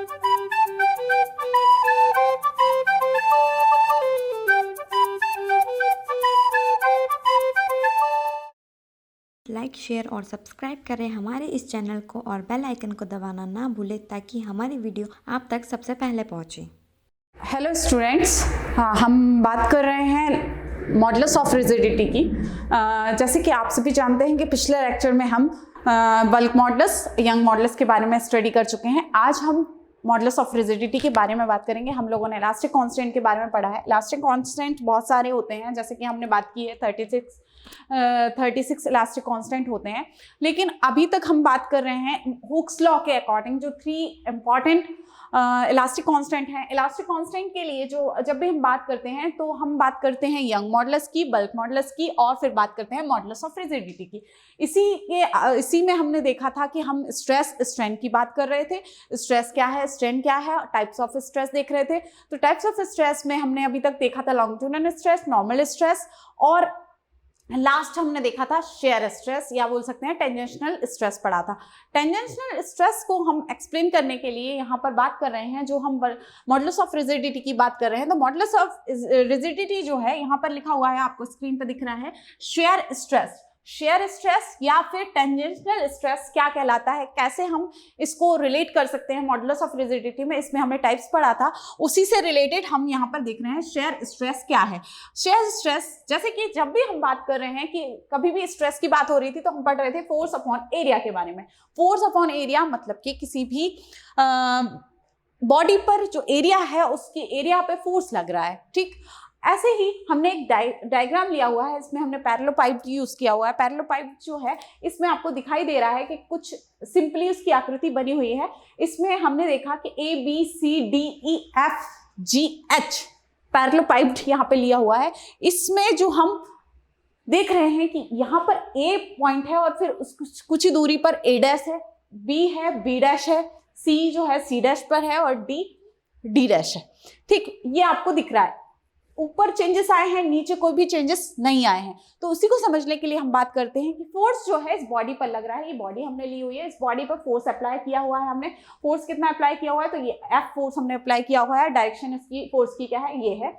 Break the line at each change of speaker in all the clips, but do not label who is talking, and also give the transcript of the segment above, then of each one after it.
Like, share और subscribe करें हमारे इस चैनल को और बेल आइकन को दबाना ना भूलें ताकि हमारी वीडियो आप तक सबसे पहले पहुंचे।
हेलो स्टूडेंट्स, हाँ हम बात कर रहे हैं मॉडुलस ऑफ रिजिडिटी की। जैसे कि आप सभी जानते हैं कि पिछले लेक्चर में हम बल्क मॉडुलस, यंग मॉडुलस के बारे में स्टडी कर चुके हैं। आज हम मॉडुलस ऑफ रिजिडिटी के बारे में बात करेंगे। हम लोगों ने इलास्टिक कांस्टेंट के बारे में पढ़ा है। इलास्टिक कांस्टेंट बहुत सारे होते हैं, जैसे कि हमने बात की है 36 इलास्टिक कांस्टेंट होते हैं, लेकिन अभी तक हम बात कर रहे हैं हुक्स लॉ के अकॉर्डिंग जो 3 इंपॉर्टेंट इलास्टिक कांस्टेंट हैं। इलास्टिक कांस्टेंट के लिए जो जब भी हम बात करते हैं तो हम बात करते हैं यंग मॉडुलस की, बल्क मॉडुलस की और फिर बात करते हैं मॉडुलस ऑफ रिजिडिटी की। इसी में हमने देखा था कि हम स्ट्रेस स्ट्रेन की बात कर रहे थे। स्ट्रेस क्या है, स्ट्रेन क्या है, टाइप्स ऑफ स्ट्रेस देख रहे थे। तो टाइप्स ऑफ स्ट्रेस में हमने अभी तक देखा था लॉन्गिट्यूडिनल स्ट्रेस, नॉर्मल स्ट्रेस और लास्ट हमने देखा था शेयर स्ट्रेस या बोल सकते हैं टेंजेंशनल स्ट्रेस पढ़ा था। टेंजेंशनल स्ट्रेस को हम एक्सप्लेन करने के लिए यहाँ पर बात कर रहे हैं, जो हम मॉडुलस ऑफ रिजिडिटी की बात कर रहे हैं। तो मॉडुलस ऑफ रिजिडिटी जो है यहाँ पर लिखा हुआ है, आपको स्क्रीन पर दिख रहा है, शेयर स्ट्रेस। शेयर स्ट्रेस या फिर टेंजेंशनल स्ट्रेस क्या कहलाता है, कैसे हम इसको रिलेट कर सकते हैं मॉडुलस ऑफ रिजिडिटी में, इसमें हमने टाइप्स पढ़ा था, उसी से रिलेटेड हम यहाँ पर देख रहे हैं शेयर स्ट्रेस क्या है। शेयर स्ट्रेस, जैसे कि जब भी हम बात कर रहे हैं कि कभी भी स्ट्रेस की बात हो रही थी तो हम पढ़ रहे थे फोर्स अपॉन एरिया के बारे में। फोर्स अपॉन एरिया मतलब कि किसी भी बॉडी पर जो एरिया है उसके एरिया पे फोर्स लग रहा है, ठीक। ऐसे ही हमने एक डायग्राम लिया हुआ है, इसमें हमने पैरेललोपाइप यूज किया हुआ है। पैरेललोपाइप जो है इसमें आपको दिखाई दे रहा है कि कुछ सिंपली उसकी आकृति बनी हुई है। इसमें हमने देखा कि ABCDEFGH पैरेललोपाइप यहाँ पे लिया हुआ है। इसमें जो हम देख रहे हैं कि यहाँ पर A पॉइंट है और फिर कुछ ही दूरी पर A डैश है, B है, B डैश है, C जो है C डैश पर है और D डैश है, ठीक। ये आपको दिख रहा है। ऊपर चेंजेस आए हैं, नीचे कोई भी चेंजेस नहीं आए हैं। तो उसी को समझने के लिए हम बात करते हैं कि फोर्स जो है इस बॉडी पर लग रहा है। ये बॉडी हमने ली हुई है, इस बॉडी पर फोर्स अप्लाई किया हुआ है हमने। फोर्स कितना अप्लाई किया हुआ है, तो ये F फोर्स हमने अप्लाई किया हुआ है। डायरेक्शन इसकी फोर्स की क्या है, ये है,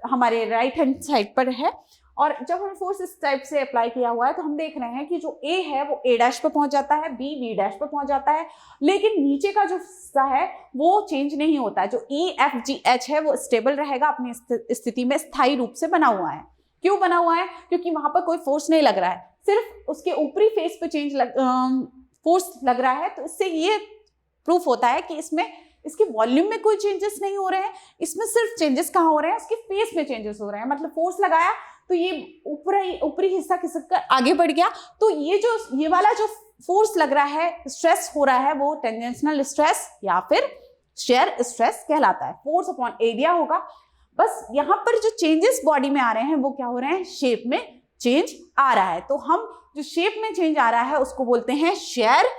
हमारे राइट हैंड साइड पर है। और जब हम फोर्स इस टाइप से अप्लाई किया हुआ है तो हम देख रहे हैं कि जो A है वो A डैश पे पहुंच जाता है, B डैश पे पहुंच जाता है, लेकिन नीचे का जो हिस्सा है वो चेंज नहीं होता है। जो EFGH है वो स्टेबल रहेगा, अपनी स्थिति में स्थायी रूप से बना हुआ है। क्यों बना हुआ है, क्योंकि वहां पर कोई फोर्स नहीं लग रहा है, सिर्फ उसके ऊपरी फेस पे फोर्स लग रहा है। तो इससे ये प्रूफ होता है कि इसमें इसके वॉल्यूम में कोई चेंजेस नहीं हो रहे हैं, इसमें सिर्फ चेंजेस कहाँ हो रहे हैं, उसके फेस में चेंजेस हो रहे हैं। मतलब फोर्स लगाया तो ये ऊपरी हिस्सा खिसक कर आगे बढ़ गया। तो ये वाला जो फोर्स लग रहा है, स्ट्रेस हो रहा है, वो टेंजेंशनल स्ट्रेस या फिर शेयर स्ट्रेस कहलाता है। फोर्स अपॉन एरिया होगा। बस यहाँ पर जो चेंजेस बॉडी में आ रहे हैं वो क्या हो रहे हैं, शेप में चेंज आ रहा है। तो हम जो शेप में चेंज आ रहा है उसको बोलते हैं शेयर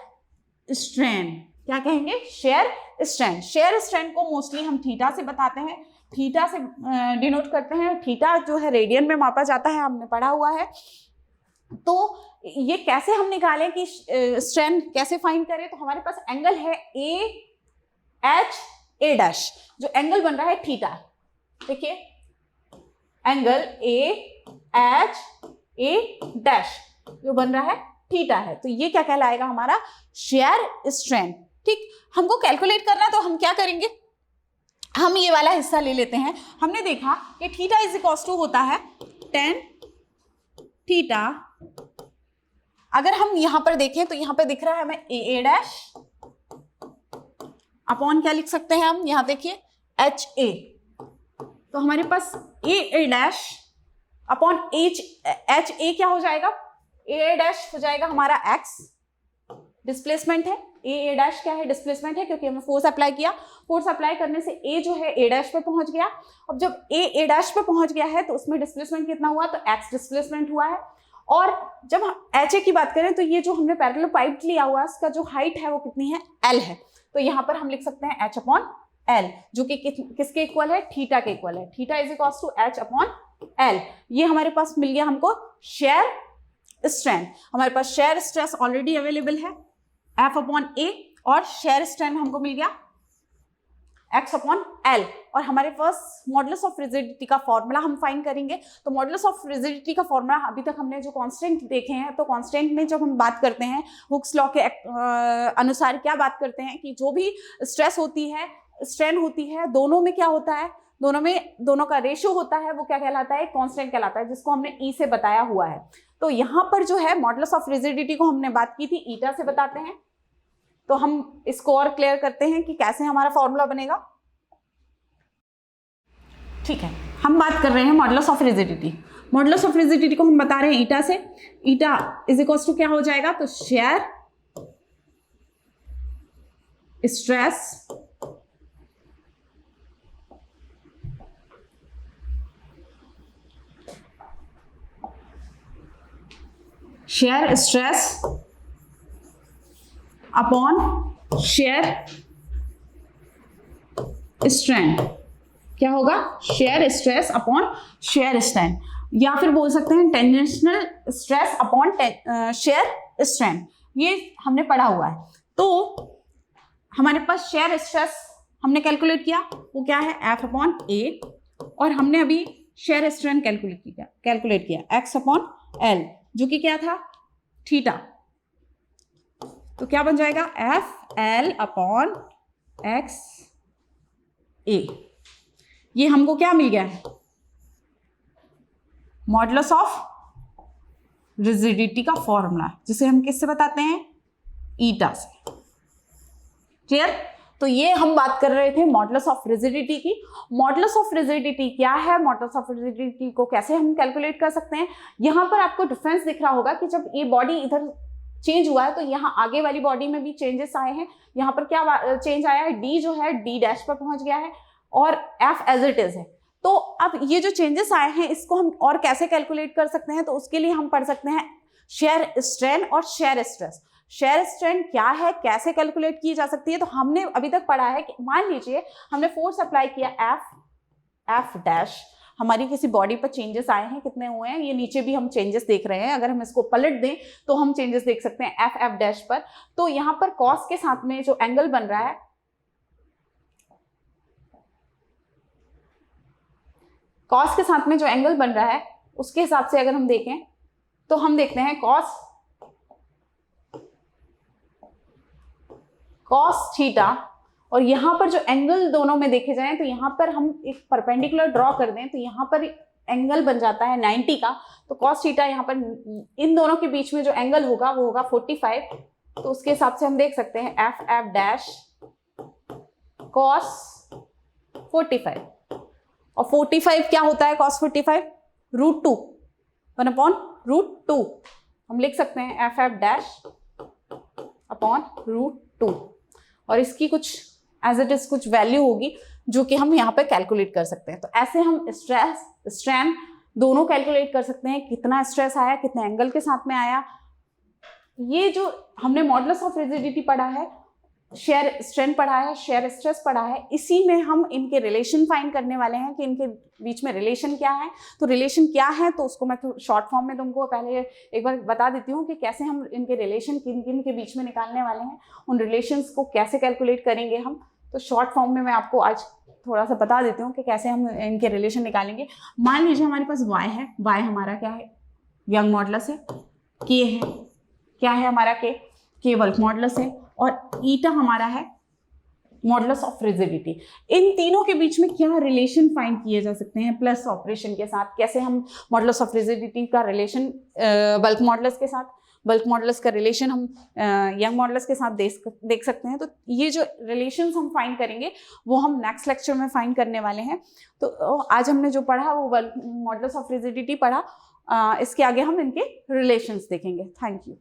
स्ट्रेन। क्या कहेंगे, शेयर स्ट्रेन। शेयर स्ट्रेन को मोस्टली हम थीटा से बताते हैं, थीटा से डिनोट करते हैं। थीटा जो है रेडियन में मापा जाता है, हमने पढ़ा हुआ है। तो ये कैसे हम निकालें कि स्ट्रेन कैसे फाइंड करें, तो हमारे पास एंगल है AH डैश, जो एंगल बन रहा है थीटा। देखिए एंगल AH डैश जो बन रहा है थीटा है, तो ये क्या कहलाएगा, हमारा शेयर स्ट्रेन, ठीक। हमको कैलकुलेट करना है तो हम क्या करेंगे, हम ये वाला हिस्सा ले लेते हैं। हमने देखा कि थीटा इज इक्वल्स टू होता है tan थीटा। अगर हम यहां पर देखें तो यहां पर दिख रहा है हमें AA डैश अपॉन क्या लिख सकते हैं हम, यहां देखिए HA। तो हमारे पास AA डैश अपॉन HA क्या हो जाएगा, AA डैश हो जाएगा हमारा x, डिस्प्लेसमेंट है। A डैश क्या है, डिस्प्लेसमेंट है, क्योंकि हमने फोर्स अप्लाई किया। फोर्स अप्लाई करने से A जो है A डैश पे पहुंच गया। अब जब A डैश पे पहुंच गया है तो उसमें डिस्प्लेसमेंट कितना हुआ, तो x डिस्प्लेसमेंट हुआ है। और जब हम HA की बात करें तो ये जो हमने पैरेललोपाइप लिया हुआ है उसका जो हाइट है वो कितनी है, L है। तो यहाँ पर हम लिख सकते हैं H अपॉन L, जो कि किसके इक्वल है, थीटा के इक्वल है। Theta is equals to H upon L। ये हमारे पास मिल गया हमको शेयर स्ट्रेन। हमारे पास शेयर स्ट्रेस ऑलरेडी अवेलेबल है F अपॉन A। और शेयर स्ट्रेंथ हमको मिल गया x अपॉन एल। और हमारे पास मॉडुलस ऑफ रिजिडिटी का फॉर्मूला हम फाइंड करेंगे। तो मॉडुलस ऑफ रिजिडिटी का फॉर्मूला अभी तक हमने जो कांस्टेंट देखे हैं, तो कांस्टेंट में जब हम बात करते हैं हुक्स लॉ के अनुसार क्या बात करते हैं कि जो भी स्ट्रेस होती है, स्ट्रेन होती है, दोनों में क्या होता है, दोनों का रेशियो होता है, वो क्या कहलाता है, कांस्टेंट कहलाता है, जिसको हमने ई से बताया हुआ है। तो यहाँ पर जो है मॉडुलस ऑफ रिजिडिटी को हमने बात की थी ईटा से बताते हैं। तो हम इसको और क्लियर करते हैं कि कैसे हमारा फॉर्मूला बनेगा। ठीक है, हम बात कर रहे हैं modulus of rigidity. Modulus of rigidity को हम बता रहे हैं ईटा से। ईटा इज इक्वल टू क्या हो जाएगा, तो shear stress upon shear strain. क्या होगा, shear stress upon shear strain, या फिर बोल सकते हैं tangential stress upon shear strain. ये हमने पढ़ा हुआ है। तो हमारे पास शेयर स्ट्रेस हमने कैलकुलेट किया, वो क्या है, एफ अपॉन ए, और हमने अभी शेयर स्ट्रेन कैलकुलेट किया एक्स अपॉन एल, जो कि क्या था, थीटा। तो क्या बन जाएगा, एफ एल अपॉन एक्स ए। ये हमको क्या मिल गया है, मॉडुलस ऑफ रिजिडिटी का फॉर्मूला, जिसे हम किससे बताते हैं, ईटा से। क्लियर। तो ये हम बात कर रहे थे मॉडुलस ऑफ रिजिडिटी की। मॉडुलस ऑफ रिजिडिटी क्या है, मॉडुलस ऑफ रिजिडिटी को कैसे हम कैलकुलेट कर सकते हैं। यहां पर आपको डिफरेंस दिख रहा होगा कि जब ये बॉडी इधर चेंज हुआ है, तो यहाँ आगे वाली बॉडी में भी चेंजेस आए हैं। यहाँ पर क्या चेंज आया है, डी जो है डी डैश पर पहुंच गया है, और एफ एज इट इज है। तो अब ये जो चेंजेस आए हैं, इसको हम और कैसे कैलकुलेट कर सकते हैं, तो उसके लिए हम पढ़ सकते हैं शेयर स्ट्रेन और शेयर स्ट्रेस। शेयर स्ट्रेन क्या है, कैसे कैलकुलेट की जा सकती है, तो हमने अभी तक पढ़ा है कि मान लीजिए हमने फोर्स अप्लाई किया एफ डैश, हमारी किसी बॉडी पर चेंजेस आए हैं, कितने हुए हैं, ये नीचे भी हम चेंजेस देख रहे हैं। अगर हम इसको पलट दें तो हम चेंजेस देख सकते हैं एफ डैश पर। तो यहाँ पर कॉस के साथ में जो एंगल बन रहा है, कॉस के साथ में जो एंगल बन रहा है, उसके हिसाब से अगर हम देखें तो हम देखते हैं कॉस थीटा, और यहां पर जो एंगल दोनों में देखे जाएं, तो यहां पर हम एक परपेंडिकुलर ड्रॉ कर दें, तो यहां पर एंगल बन जाता है 90 का। तो कॉस थीटा यहाँ पर इन दोनों के बीच में जो एंगल होगा वो होगा 45। तो उसके हिसाब से हम देख सकते हैं एफ डैश कॉस 45, और 45 क्या होता है, कॉस 45 √2, 1/√2। हम लिख सकते हैं एफ डैश अपॉन √2, और इसकी कुछ एज इट इज कुछ वैल्यू होगी जो कि हम यहाँ पे कैलकुलेट कर सकते हैं। तो ऐसे हम स्ट्रेस स्ट्रेन दोनों कैलकुलेट कर सकते हैं, कितना स्ट्रेस आया, कितने एंगल के साथ में आया। ये जो हमने मॉडुलस ऑफ रिजिडिटी पढ़ा है, शेयर स्ट्रेन पढ़ा है, शेयर स्ट्रेस पढ़ा है, इसी में हम इनके रिलेशन फाइंड करने वाले हैं कि इनके बीच में रिलेशन क्या है। तो रिलेशन क्या है, तो उसको मैं शॉर्ट फॉर्म में तुमको पहले एक बार बता देती हूँ कि कैसे हम इनके रिलेशन किन किन के बीच में निकालने वाले हैं, उन रिलेशंस को कैसे कैलकुलेट करेंगे हम। तो शॉर्ट फॉर्म में मैं आपको आज थोड़ा सा बता देती हूँ कि कैसे हम इनके रिलेशन निकालेंगे। मान लीजिए हमारे पास y है, y हमारा क्या है, यंग मॉडुलस है, k है, क्या है हमारा k बल्क मॉडुलस है, और ईटा हमारा है मॉडुलस ऑफ रिजिडिटी। इन तीनों के बीच में क्या रिलेशन फाइंड किए जा सकते हैं प्लस ऑपरेशन के साथ, कैसे हम मॉडुलस ऑफ रिजिडिटी का रिलेशन बल्क मॉडुलस के साथ, बल्क मॉडुलस का रिलेशन हम यंग मॉडुलस के साथ देख सकते हैं। तो ये जो रिलेशंस हम फाइंड करेंगे वो हम नेक्स्ट लेक्चर में फाइंड करने वाले हैं। तो आज हमने जो पढ़ा वो मॉडुलस ऑफ रिजिडिटी पढ़ा, इसके आगे हम इनके रिलेशंस देखेंगे। Thank you.